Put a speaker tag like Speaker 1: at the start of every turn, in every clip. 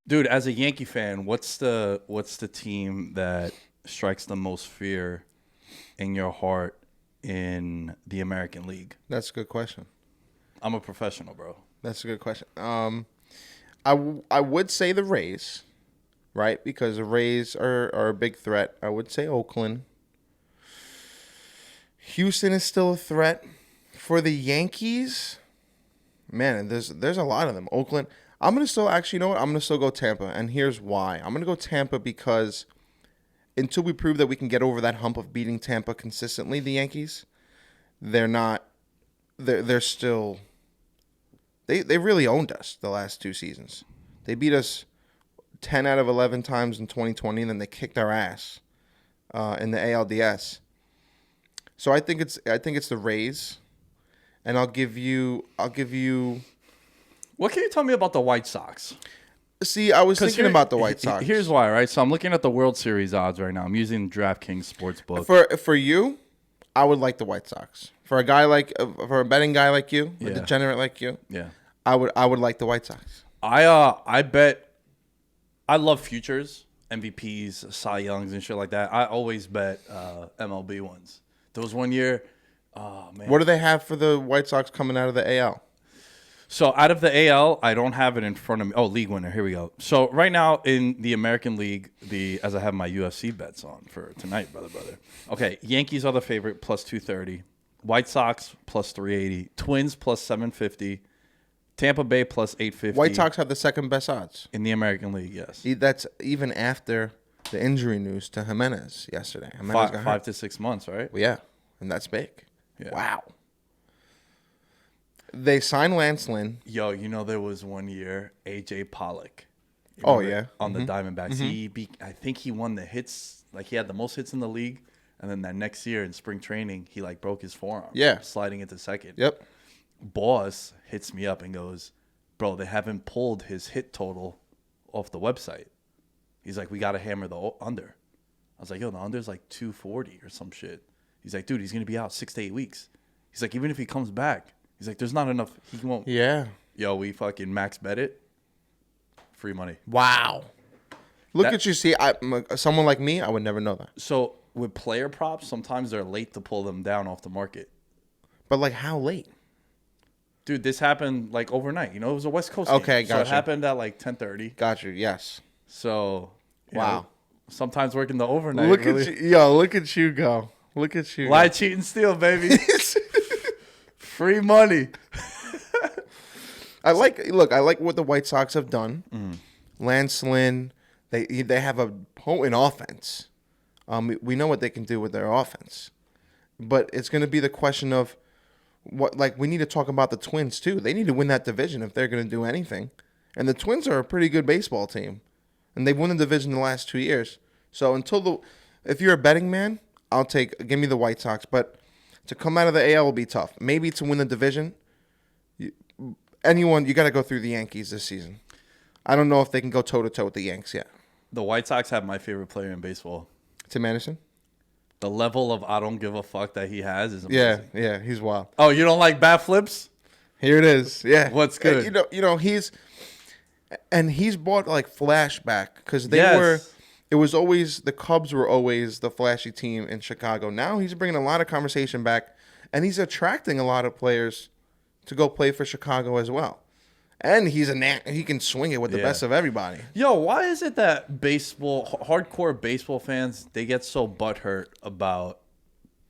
Speaker 1: Dude, as a Yankee fan, what's the team that strikes the most fear in your heart in the American League?
Speaker 2: That's a good question.
Speaker 1: I'm a professional, bro.
Speaker 2: That's a good question. I would say the Rays, right? Because the Rays are a big threat. I would say Oakland. Houston is still a threat. For the Yankees, man, there's a lot of them. Oakland. I'm gonna still actually, you know what? I'm gonna still go Tampa, and here's why. I'm gonna go Tampa because until we prove that we can get over that hump of beating Tampa consistently, the Yankees, they're not. They're still. They really owned us the last two seasons. They beat us 10 out of 11 times in 2020, and then they kicked our ass in the ALDS. So I think it's the Rays, and I'll give you.
Speaker 1: What can you tell me about the White Sox?
Speaker 2: See, I was thinking about the White Sox.
Speaker 1: Here's why, right? So I'm looking at the World Series odds right now. I'm using DraftKings Sportsbook.
Speaker 2: For you, I would like the White Sox. For a betting guy like you, a
Speaker 1: Yeah.
Speaker 2: degenerate like you,
Speaker 1: Yeah.
Speaker 2: I would like the White Sox.
Speaker 1: I bet I love futures, MVPs, Cy Youngs and shit like that. I always bet MLB ones. There was one year, oh man.
Speaker 2: What do they have for the White Sox coming out of the AL?
Speaker 1: So out of the AL, I don't have it in front of me. Oh, league winner. Here we go. So right now in the American League, as I have my UFC bets on for tonight, brother. Okay, Yankees are the favorite, plus 230. White Sox, plus 380. Twins, plus 750. Tampa Bay, plus 850.
Speaker 2: White Sox have the second best odds.
Speaker 1: In the American League, yes.
Speaker 2: That's even after the injury news to Jimenez yesterday. Jimenez got hurt.
Speaker 1: 5 to 6 months, right?
Speaker 2: Well, yeah, and that's big.
Speaker 1: Yeah.
Speaker 2: Wow. They signed Lance Lynn.
Speaker 1: Yo, there was one year, AJ Pollock. You
Speaker 2: Oh,
Speaker 1: remember?
Speaker 2: yeah.
Speaker 1: On the Diamondbacks. I think he won the hits. Like, he had the most hits in the league. And then that next year in spring training, he, broke his forearm.
Speaker 2: Yeah.
Speaker 1: Sliding into second.
Speaker 2: Yep.
Speaker 1: Boss hits me up and goes, bro, they haven't pulled his hit total off the website. He's like, we got to hammer the under. I was like, yo, the under's like 240 or some shit. He's like, dude, he's going to be out 6 to 8 weeks. He's like, even if he comes back, he's like, there's not enough. He won't.
Speaker 2: Yeah.
Speaker 1: Yo, we fucking max bet it. Free money.
Speaker 2: Wow. Look at you. See, someone like me, I would never know that.
Speaker 1: So with player props, sometimes they're late to pull them down off the market.
Speaker 2: But, how late?
Speaker 1: Dude, this happened, overnight. It was a West Coast
Speaker 2: Okay,
Speaker 1: game. So
Speaker 2: gotcha.
Speaker 1: it happened at, 10:30.
Speaker 2: Got you. Yes.
Speaker 1: So,
Speaker 2: Wow.
Speaker 1: Sometimes working the overnight.
Speaker 2: Look at you. Yo, look at you go. Look at you.
Speaker 1: Lie, cheat, and steal, baby. Free money.
Speaker 2: I like what the White Sox have done. Lance Lynn, they have a potent offense. We know what they can do with their offense. But it's going to be the question of we need to talk about the Twins too. They need to win that division if they're going to do anything. And the Twins are a pretty good baseball team. And they've won the division the last 2 years. So if you're a betting man, give me the White Sox. But to come out of the AL will be tough. Maybe to win the division, you got to go through the Yankees this season. I don't know if they can go toe-to-toe with the Yanks yet.
Speaker 1: The White Sox have my favorite player in baseball.
Speaker 2: Tim Anderson?
Speaker 1: The level of I don't give a fuck that he has is amazing.
Speaker 2: Yeah, he's wild.
Speaker 1: Oh, you don't like bat flips?
Speaker 2: Here it is. Yeah.
Speaker 1: What's good?
Speaker 2: He's brought flashback because
Speaker 1: Yes.
Speaker 2: it was always, the Cubs were always the flashy team in Chicago. Now he's bringing a lot of conversation back, and he's attracting a lot of players to go play for Chicago as well. And he can swing it with the best of everybody.
Speaker 1: Yo, why is it that hardcore baseball fans, they get so butthurt about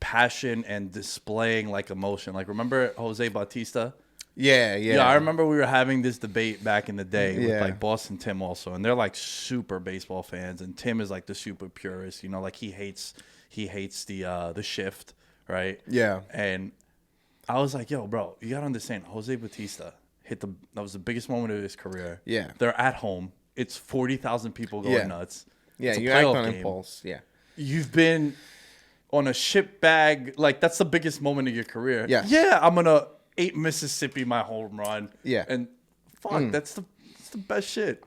Speaker 1: passion and displaying emotion? Remember Jose Bautista?
Speaker 2: Yeah.
Speaker 1: Yeah, I remember we were having this debate back in the day
Speaker 2: Yeah.
Speaker 1: with Boston Tim also, and they're super baseball fans, and Tim is the super purist. He hates the shift, right?
Speaker 2: Yeah.
Speaker 1: And I was like, yo, bro, you gotta understand, Jose Bautista that was the biggest moment of his career.
Speaker 2: Yeah.
Speaker 1: They're at home. It's 40,000 people going nuts.
Speaker 2: Yeah,
Speaker 1: It's a
Speaker 2: you act
Speaker 1: playoff
Speaker 2: on
Speaker 1: game.
Speaker 2: impulse. Yeah.
Speaker 1: You've been on a ship bag. That's the biggest moment of your career.
Speaker 2: Yes.
Speaker 1: Yeah, I'm gonna 8 Mississippi my home run.
Speaker 2: Yeah.
Speaker 1: And fuck, that's the best shit.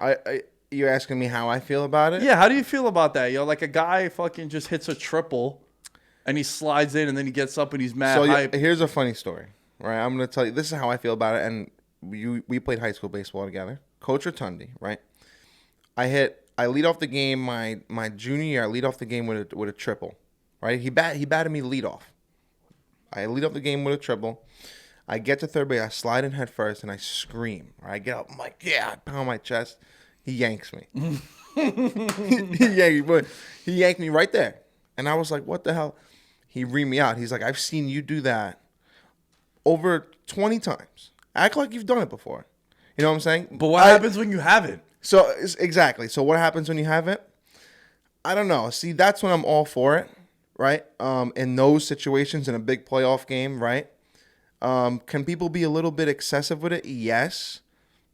Speaker 2: You're asking me how I feel about it?
Speaker 1: Yeah, how do you feel about that, yo? A guy fucking just hits a triple and he slides in and then he gets up and he's mad
Speaker 2: So
Speaker 1: hype.
Speaker 2: here's a funny story, right? I'm going to tell you. This is how I feel about it. And we played high school baseball together. Coach Rotundi, right? I lead off the game my junior year. I lead off the game with a triple, right? He batted me lead off. I lead off the game with a triple. I get to third base. I slide in head first and I scream. Right? I get up. I'm like, yeah. I pound my chest. He yanks me. He yanked me right there. And I was like, what the hell? He reamed me out. He's like, I've seen you do that over 20 times. Act like you've done it before. You know what I'm saying?
Speaker 1: But what happens when you haven't?
Speaker 2: So, exactly. So what happens when you haven't? I don't know. See, that's when I'm all for it, right? In those situations, in a big playoff game, right? Can people be a little bit excessive with it? Yes.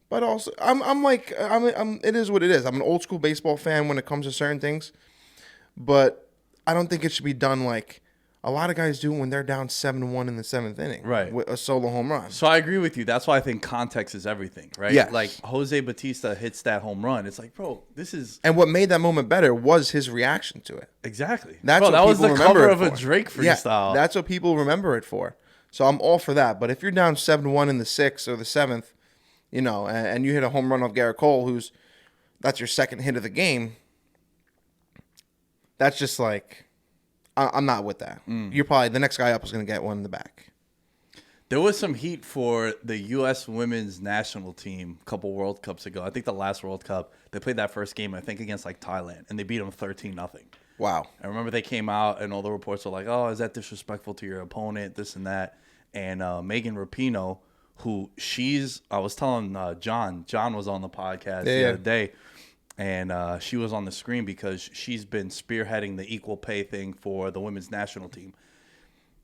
Speaker 2: But also, it is what it is. I'm an old school baseball fan when it comes to certain things. But I don't think it should be done like a lot of guys do when they're down 7-1 in the seventh inning,
Speaker 1: right?
Speaker 2: With a solo home run.
Speaker 1: So I agree with you. That's why I think context is everything, right?
Speaker 2: Yeah.
Speaker 1: Like Jose Bautista hits that home run. It's like, bro, this is.
Speaker 2: And what made that moment better was his reaction to it.
Speaker 1: Exactly.
Speaker 2: That's
Speaker 1: bro,
Speaker 2: what
Speaker 1: that was
Speaker 2: people
Speaker 1: the
Speaker 2: remember
Speaker 1: cover
Speaker 2: it
Speaker 1: of a
Speaker 2: for.
Speaker 1: Drake freestyle.
Speaker 2: Yeah, that's what people remember it for. So I'm all for that. But if you're down 7-1 in the sixth or the seventh, you know, and you hit a home run off Garrett Cole, that's your second hit of the game. That's just like. I'm not with that. You're probably the next guy up is going to get one in the back.
Speaker 1: There was some heat for the U.S. women's national team a couple World Cups ago. I think the last World Cup, they played that first game, I think, against like Thailand, and they beat them 13-0.
Speaker 2: Wow.
Speaker 1: I remember they came out, and all the reports were like, oh, is that disrespectful to your opponent, this and that. And Megan Rapinoe, I was telling John was on the podcast the other day, and she was on the screen because she's been spearheading the equal pay thing for the women's national team.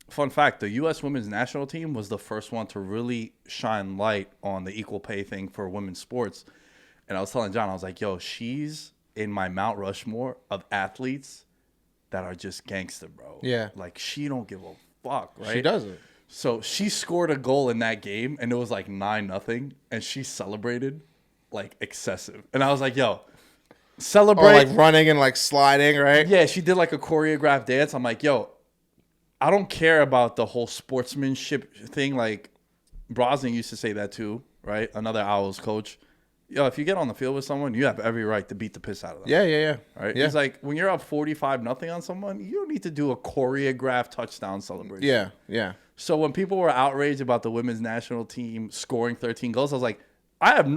Speaker 1: Fun fact, the U.S. women's national team was the first one to really shine light on the equal pay thing for women's sports. And I was telling John, I was like, yo, she's in my Mount Rushmore of athletes that are just gangster, bro.
Speaker 2: Yeah.
Speaker 1: Like, she don't give a fuck, right?
Speaker 2: She doesn't.
Speaker 1: So she scored a goal in that game, and it was like 9-0, and she celebrated like excessive. And I was like, yo, celebrate.
Speaker 2: Like running and like sliding, right?
Speaker 1: Yeah, she did like a choreographed dance. I'm like, yo, I don't care about the whole sportsmanship thing. Like Brosnan used to say that too, right? Another Owls coach. Yo, if you get on the field with someone, you have every right to beat the piss out of them.
Speaker 2: Yeah.
Speaker 1: Right?
Speaker 2: Yeah.
Speaker 1: He's like, when you're up 45-0 on someone, you don't need to do a choreographed touchdown celebration.
Speaker 2: Yeah.
Speaker 1: So when people were outraged about the women's national team scoring 13 goals, I was like, I have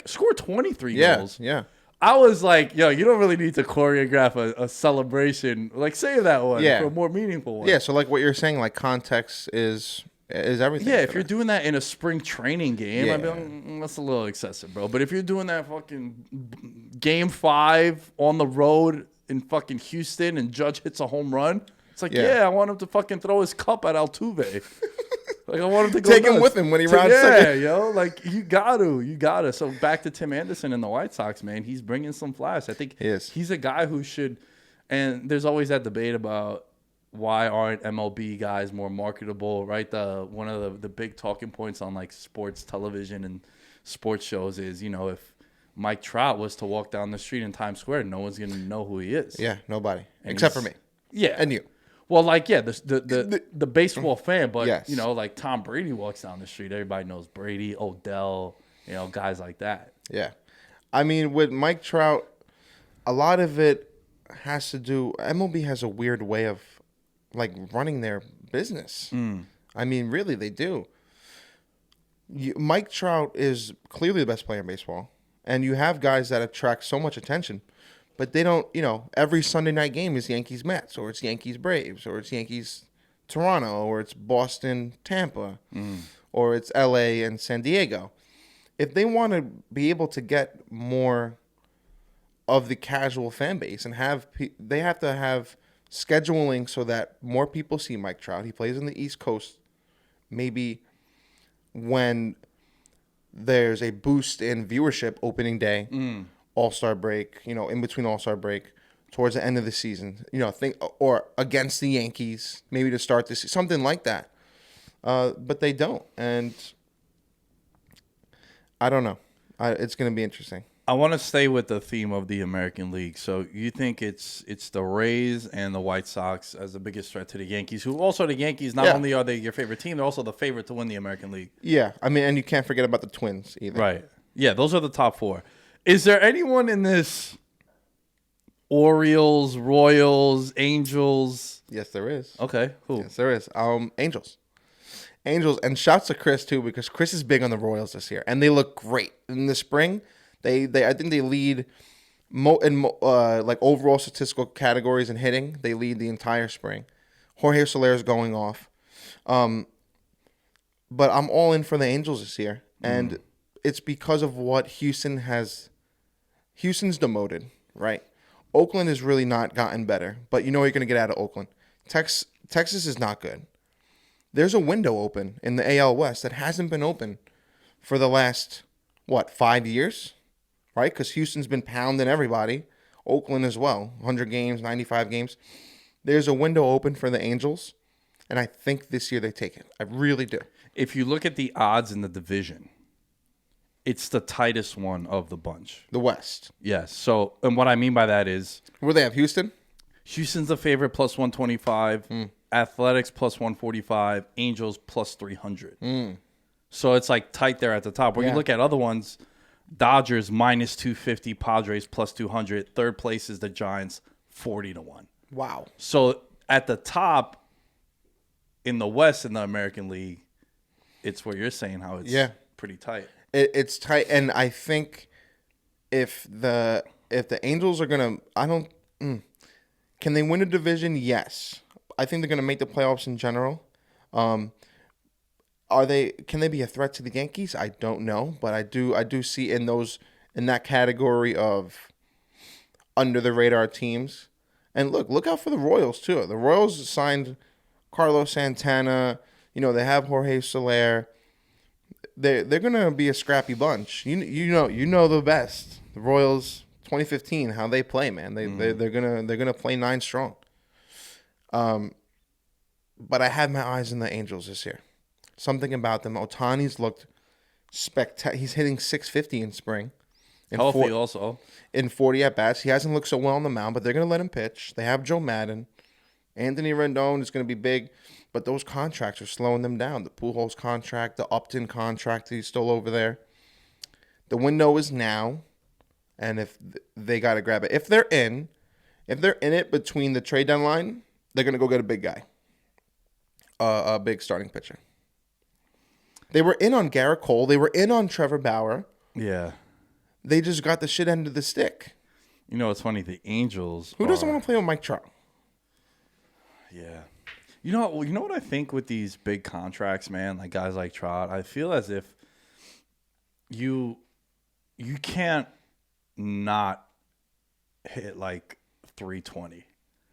Speaker 1: score 23 goals.
Speaker 2: Yeah.
Speaker 1: I was like, yo, you don't really need to choreograph a celebration. Like, save that one for a more meaningful one.
Speaker 2: Yeah, so like what you're saying, like context is everything.
Speaker 1: Yeah, if you're doing that in a spring training game, I'd be
Speaker 2: Yeah.
Speaker 1: like, that's a little excessive, bro. But if you're doing that fucking game 5 on the road in fucking Houston and Judge hits a home run, it's like, yeah, I want him to fucking throw his cup at Altuve. Like, I want him to go
Speaker 2: take him
Speaker 1: nuts.
Speaker 2: with him when he rounds second.
Speaker 1: Yeah, yo, like you gotta. So back to Tim Anderson and the White Sox, man. He's bringing some flash. I think he's a guy who should. And there's always that debate about why aren't MLB guys more marketable, right? One of the big talking points on like sports television and sports shows is, you know, if Mike Trout was to walk down the street in Times Square, no one's gonna know who he is.
Speaker 2: Yeah, nobody
Speaker 1: And
Speaker 2: except for me.
Speaker 1: Yeah,
Speaker 2: and you.
Speaker 1: Well, like, yeah, the baseball fan, but,
Speaker 2: yes.
Speaker 1: you know, like Tom Brady walks down the street. Everybody knows Brady, Odell, you know, guys like that.
Speaker 2: Yeah. I mean, with Mike Trout, a lot of it has to do, MLB has a weird way of, like, running their business. I mean, really, they do. Mike Trout is clearly the best player in baseball, and you have guys that attract so much attention. But they don't, you know, every Sunday night game is Yankees-Mets, or it's Yankees-Braves, or it's Yankees-Toronto, or it's Boston-Tampa, or it's L.A. and San Diego. If they want to be able to get more of the casual fan base and they have to have scheduling so that more people see Mike Trout. He plays in the East Coast. Maybe when there's a boost in viewership opening day, All-Star break, you know, in between All-Star break, towards the end of the season, you know, or against the Yankees, maybe to start this, something like that. But they don't, and I don't know. It's going to be interesting.
Speaker 1: I want to stay with the theme of the American League. So you think it's the Rays and the White Sox as the biggest threat to the Yankees, who also the Yankees, not only are they your favorite team, they're also the favorite to win the American League.
Speaker 2: Yeah, I mean, and you can't forget about the Twins either.
Speaker 1: Right. Yeah, those are the top 4. Is there anyone in this Orioles, Royals, Angels.
Speaker 2: Yes, there is.
Speaker 1: Okay, who?
Speaker 2: Yes, there is. Angels. Angels, and shouts to Chris too, because Chris is big on the Royals this year, and they look great in the spring. They I think they lead like overall statistical categories in hitting. They lead the entire spring. Jorge Soler is going off, but I'm all in for the Angels this year, and it's because of what Houston has. Houston's demoted, right? Oakland has really not gotten better, but you know what you're going to get out of Oakland. Texas is not good. There's a window open in the AL West that hasn't been open for the last, 5 years, right? Because Houston's been pounding everybody. Oakland as well, 100 games, 95 games. There's a window open for the Angels, and I think this year they take it. I really do.
Speaker 1: If you look at the odds in the division, it's the tightest one of the bunch.
Speaker 2: The West.
Speaker 1: Yes. So, and what I mean by that is
Speaker 2: Where they have Houston?
Speaker 1: Houston's the favorite plus 125, Athletics plus 145, Angels plus 300. So it's like tight there at the top. Where you look at other ones, Dodgers minus 250, Padres plus 200. Third place is the Giants, 40-1.
Speaker 2: Wow.
Speaker 1: So at the top in the West in the American League, it's what you're saying, how it's pretty tight.
Speaker 2: It's tight, and I think if the Angels are gonna, can they win a division? Yes, I think they're gonna make the playoffs in general. Can they be a threat to the Yankees? I don't know, but I do see in that category of under the radar teams. And look out for the Royals too. The Royals signed Carlos Santana. They have Jorge Soler. They're gonna be a scrappy bunch. You know the best. The Royals 2015, how they play, man. They're gonna play 9 strong. But I have my eyes on the Angels this year. Something about them. Ohtani's looked spectacular. He's hitting 650 in spring.
Speaker 1: Healthy also.
Speaker 2: In 40 at bats. He hasn't looked so well on the mound, but they're gonna let him pitch. They have Joe Madden. Anthony Rendon is gonna be big. But those contracts are slowing them down. The Pujols contract, the Upton contract, he's still over there. The window is now, and if they got to grab it. If they're in it between the trade deadline, they're going to go get a big guy, a big starting pitcher. They were in on Garrett Cole. They were in on Trevor Bauer.
Speaker 1: Yeah.
Speaker 2: They just got the shit end of the stick.
Speaker 1: It's funny. The Angels.
Speaker 2: Who doesn't want to play with Mike Trout?
Speaker 1: Yeah. You know what I think with these big contracts, man, like guys like Trout, I feel as if you can't not hit like 320.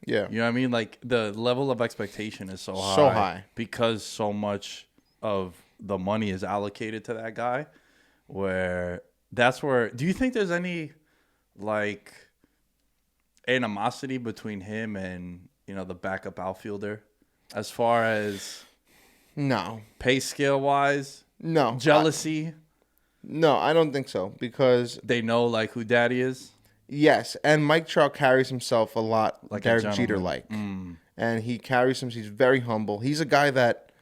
Speaker 2: Yeah.
Speaker 1: You know what I mean? Like the level of expectation is so high.
Speaker 2: So high.
Speaker 1: Because so much of the money is allocated to that guy do you think there's any like animosity between him and, the backup outfielder? As far as
Speaker 2: no
Speaker 1: pay scale wise,
Speaker 2: no
Speaker 1: jealousy.
Speaker 2: No, I don't think so because
Speaker 1: they know like who Daddy is.
Speaker 2: Yes, and Mike Trout carries himself a lot like Derek Jeter like, and he carries him. He's very humble. He's a guy that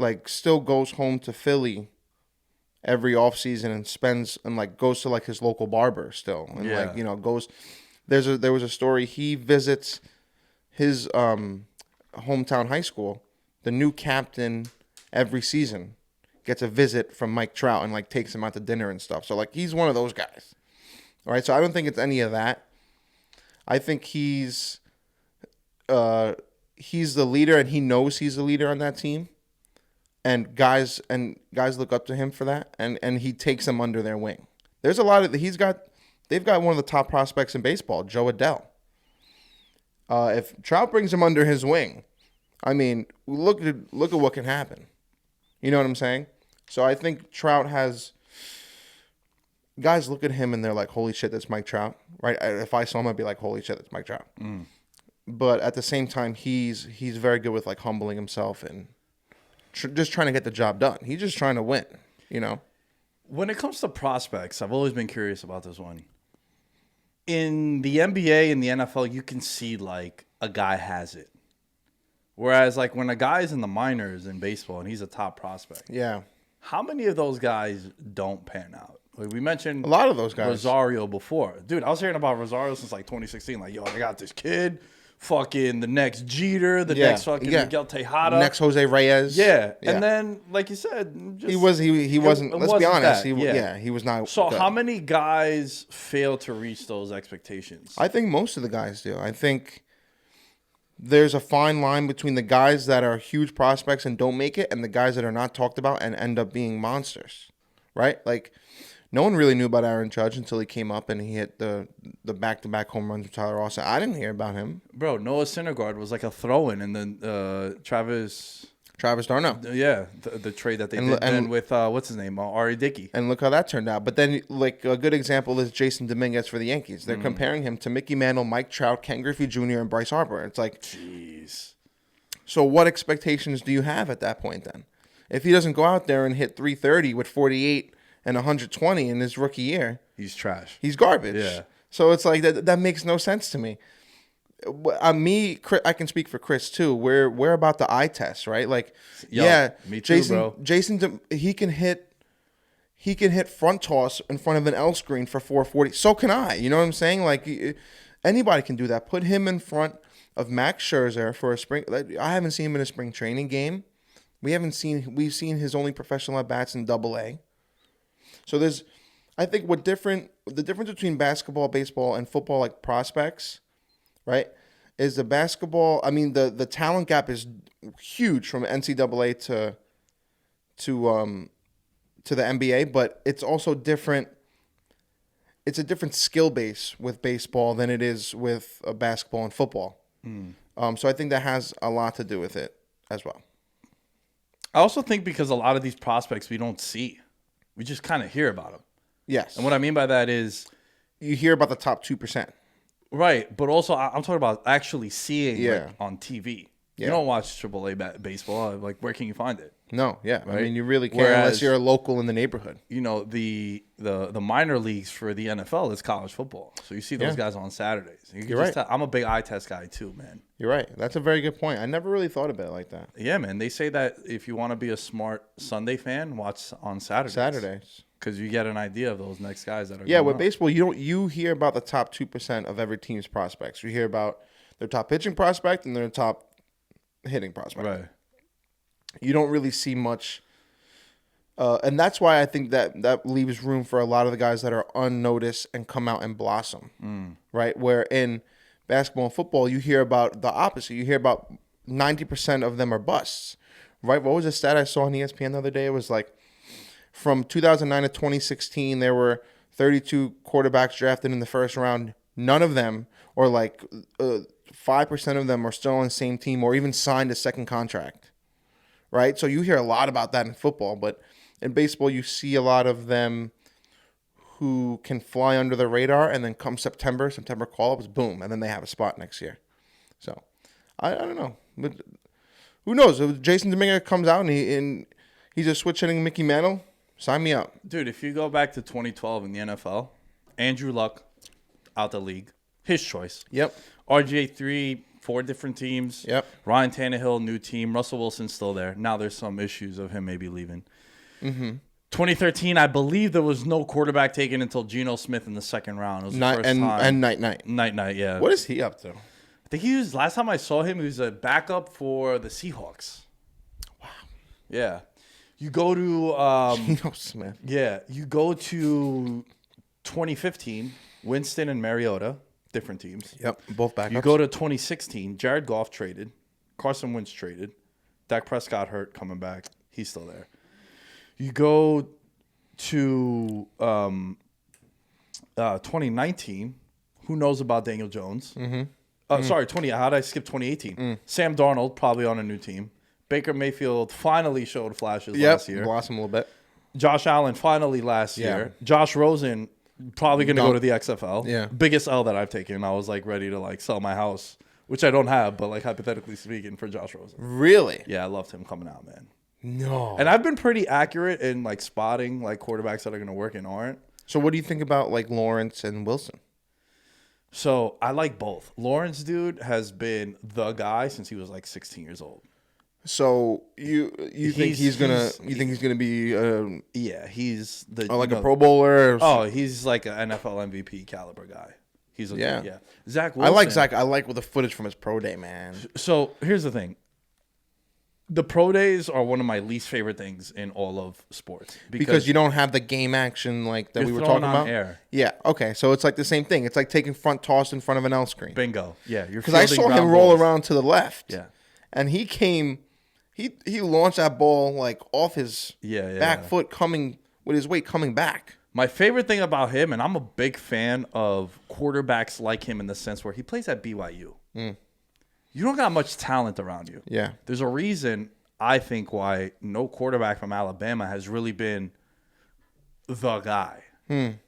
Speaker 2: like still goes home to Philly every offseason and spends and like goes to like his local barber still and like goes. There was a story he visits his hometown high school. The new captain every season gets a visit from Mike Trout and like takes him out to dinner and stuff. So like he's one of those guys. All right, so I don't think it's any of that. I think he's the leader and he knows he's the leader on that team. And guys look up to him for that and he takes them under their wing. There's a lot of they've got one of the top prospects in baseball, Joe Adell. If Trout brings him under his wing, I mean, look at what can happen. You know what I'm saying? So I think Trout has guys look at him and they're like, "Holy shit, that's Mike Trout!" Right? If I saw him, I'd be like, "Holy shit, that's Mike Trout." But at the same time, he's very good with like humbling himself and just trying to get the job done. He's just trying to win.
Speaker 1: When it comes to prospects, I've always been curious about this one. In the NBA and the NFL, you can see like a guy has it. Whereas like when a guy's in the minors in baseball and he's a top prospect.
Speaker 2: Yeah.
Speaker 1: How many of those guys don't pan out? Like we mentioned
Speaker 2: A lot of those guys.
Speaker 1: Rosario before. Dude, I was hearing about Rosario since like 2016. Like, yo, they got this kid, fucking the next Jeter, the next fucking Miguel Tejada.
Speaker 2: Next Jose Reyes.
Speaker 1: Yeah. And then, like you said, just,
Speaker 2: he wasn't, let's be honest. He was not.
Speaker 1: So
Speaker 2: good.
Speaker 1: how many guys fail to reach those expectations?
Speaker 2: I think most of the guys do. I think there's a fine line between the guys that are huge prospects and don't make it and the guys that are not talked about and end up being monsters, right? Like, no one really knew about Aaron Judge until he came up and he hit the back-to-back home runs with Tyler Austin. I didn't hear about him.
Speaker 1: Bro, Noah Syndergaard was like a throw-in, and then Travis
Speaker 2: Darno.
Speaker 1: Yeah, the trade that they did then with, what's his name, Ari Dickey.
Speaker 2: And look how that turned out. But then, like, a good example is Jason Dominguez for the Yankees. They're comparing him to Mickey Mantle, Mike Trout, Ken Griffey Jr., and Bryce Harper. It's like,
Speaker 1: jeez.
Speaker 2: So what expectations do you have at that point then? If he doesn't go out there and hit 330 with 48 and 120 in his rookie year,
Speaker 1: he's trash.
Speaker 2: He's garbage.
Speaker 1: Yeah.
Speaker 2: So it's like that makes no sense to me. I can speak for Chris too. We're about the eye test, right? Like,
Speaker 1: me too, bro.
Speaker 2: Jason, he can hit front toss in front of an L screen for 440. So can I. You know what I'm saying? Like, anybody can do that. Put him in front of Max Scherzer for a spring. I haven't seen him in a spring training game. We've seen his only professional at bats in Double-A. So I think the difference between basketball, baseball, and football, like prospects, right, is the basketball. I mean, the talent gap is huge from NCAA to the NBA, but it's also different. It's a different skill base with baseball than it is with basketball and football. So I think that has a lot to do with it as well.
Speaker 1: I also think because a lot of these prospects we don't see. We just kind of hear about them.
Speaker 2: Yes.
Speaker 1: And what I mean by that is,
Speaker 2: you hear about the top 2%.
Speaker 1: Right, but also I'm talking about actually seeing like, on TV.
Speaker 2: Yeah.
Speaker 1: You don't watch AAA baseball. Like, where can you find it?
Speaker 2: No, yeah.
Speaker 1: Right?
Speaker 2: I mean, you really can't unless you're a local in the neighborhood.
Speaker 1: You know, the minor leagues for the NFL is college football. So you see those guys on Saturdays.
Speaker 2: You're right.
Speaker 1: I'm a big eye test guy too, man.
Speaker 2: You're right. That's a very good point. I never really thought about it like that.
Speaker 1: Yeah, man. They say that if you want to be a smart Sunday fan, watch on Saturdays. Because you get an idea of those next guys that are
Speaker 2: with baseball, you hear about the top 2% of every team's prospects. You hear about their top pitching prospect and their top hitting prospect.
Speaker 1: Right.
Speaker 2: You don't really see much. And that's why I think that leaves room for a lot of the guys that are unnoticed and come out and blossom. Right? Where in basketball and football, you hear about the opposite. You hear about 90% of them are busts. Right? What was the stat I saw on ESPN the other day? It was like, from 2009 to 2016, there were 32 quarterbacks drafted in the first round. None of them, or like 5% of them, are still on the same team or even signed a second contract. Right? So you hear a lot about that in football, but in baseball, you see a lot of them who can fly under the radar, and then come September call-ups, boom, and then they have a spot next year. So I don't know. But who knows? If Jason Dominguez comes out and he's a switch-hitting Mickey Mantle, sign me up.
Speaker 1: Dude, if you go back to 2012 in the NFL, Andrew Luck, out the league. His choice.
Speaker 2: Yep.
Speaker 1: RG3, 4 different teams.
Speaker 2: Yep.
Speaker 1: Ryan Tannehill, new team. Russell Wilson's still there. Now there's some issues of him maybe leaving. 2013, I believe there was no quarterback taken until Geno Smith in the second round. It was the first time.
Speaker 2: And Night.
Speaker 1: Night, yeah.
Speaker 2: What is he up to?
Speaker 1: I think last time I saw him, he was a backup for the Seahawks.
Speaker 2: Wow.
Speaker 1: Yeah. You go to
Speaker 2: Geno Smith.
Speaker 1: Yeah, you go to 2015, Winston and Mariota, different teams.
Speaker 2: Yep, both backups.
Speaker 1: You go to 2016, Jared Goff traded, Carson Wentz traded, Dak Prescott hurt, coming back, he's still there. You go to 2019, who knows about Daniel Jones? Sorry, how did I skip 2018? Sam Darnold, probably on a new team. Baker Mayfield finally showed flashes last year.
Speaker 2: Blossom a little bit.
Speaker 1: Josh Allen finally last year. Josh Rosen probably going to go to the XFL.
Speaker 2: Yeah.
Speaker 1: Biggest L that I've taken. I was like ready to like sell my house, which I don't have, but like hypothetically speaking for Josh Rosen.
Speaker 2: Really?
Speaker 1: Yeah, I loved him coming out, man.
Speaker 2: No.
Speaker 1: And I've been pretty accurate in like spotting like quarterbacks that are going to work and aren't.
Speaker 2: So what do you think about like Lawrence and Wilson?
Speaker 1: So I like both. Lawrence, dude, has been the guy since he was like 16 years old.
Speaker 2: So you think he's gonna be
Speaker 1: Yeah, he's the
Speaker 2: like a Pro Bowler?
Speaker 1: Oh, he's like an NFL MVP caliber guy. He's yeah. Zach Wilson.
Speaker 2: I like Zach. I like with the footage from his pro day, man.
Speaker 1: So here's the thing. The pro days are one of my least favorite things in all of sports
Speaker 2: because you don't have the game action like that we were talking about.
Speaker 1: Air.
Speaker 2: Yeah. Okay. So it's like the same thing. It's like taking front toss in front of an L screen.
Speaker 1: Bingo. Yeah.
Speaker 2: Because I saw him roll around to the left.
Speaker 1: Yeah.
Speaker 2: And he came. He launched that ball like off his back foot, coming with his weight coming back.
Speaker 1: My favorite thing about him, and I'm a big fan of quarterbacks like him in the sense where he plays at BYU. You don't got much talent around you.
Speaker 2: Yeah.
Speaker 1: There's a reason, I think, why no quarterback from Alabama has really been the guy.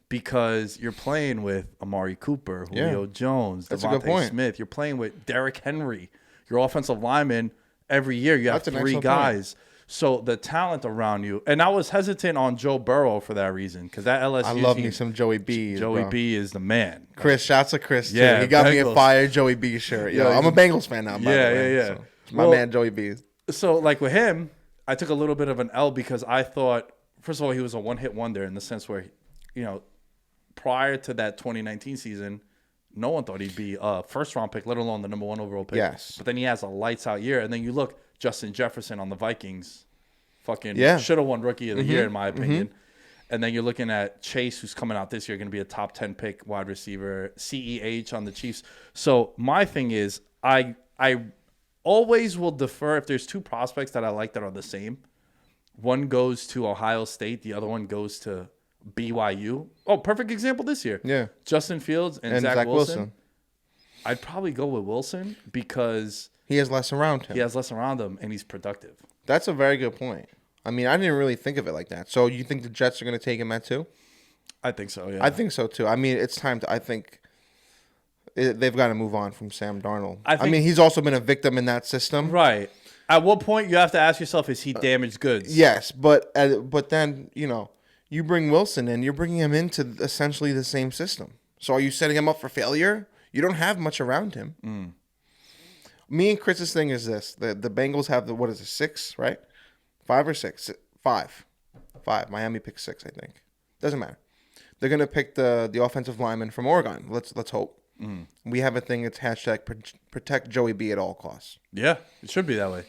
Speaker 1: Because you're playing with Amari Cooper, Julio Jones, Devontae Smith. You're playing with Derrick Henry. Your offensive lineman, every year you have 3 guys. So the talent around you. And I was hesitant on Joe Burrow for that reason because that LSU
Speaker 2: I love
Speaker 1: team,
Speaker 2: me some Joey B.
Speaker 1: Joey B is the man.
Speaker 2: Chris, shouts to Chris, too.
Speaker 1: Yeah,
Speaker 2: he got
Speaker 1: Bengals.
Speaker 2: me a fire Joey B shirt. Yo, I'm a Bengals fan now, by the way.
Speaker 1: Yeah.
Speaker 2: So my man Joey B.
Speaker 1: So, like with him, I took a little bit of an L because I thought, first of all, he was a one-hit wonder in the sense where, prior to that 2019 season, no one thought he'd be a first-round pick, let alone the number 1 overall pick.
Speaker 2: Yes.
Speaker 1: But then he has a lights-out year. And then you look, Justin Jefferson on the Vikings, fucking should have won Rookie of the Year, in my opinion. And then you're looking at Chase, who's coming out this year, going to be a top 10 pick wide receiver, CEH on the Chiefs. So my thing is, I always will defer if there's 2 prospects that I like that are the same. One goes to Ohio State, the other one goes to BYU. Oh, perfect example this year.
Speaker 2: Yeah.
Speaker 1: Justin Fields and Zach Wilson. I'd probably go with Wilson because
Speaker 2: he has less around him.
Speaker 1: He has less around him, and he's productive.
Speaker 2: That's a very good point. I mean, I didn't really think of it like that. So you think the Jets are going to take him at 2?
Speaker 1: I think so, yeah.
Speaker 2: I think so, too. I mean, it's time to – I think they've got to move on from Sam Darnold. I mean, he's also been a victim in that system.
Speaker 1: Right. At what point you have to ask yourself, is he damaged goods?
Speaker 2: Yes, but then, you bring Wilson in, you're bringing him into essentially the same system. So are you setting him up for failure? You don't have much around him. Me and Chris's thing is this. The Bengals have 6, right? 5 or 6? 5. Miami picked 6, I think. Doesn't matter. They're going to pick the offensive lineman from Oregon. Let's hope. We have a thing that's hashtag protect Joey B at all costs.
Speaker 1: Yeah, it should be that way.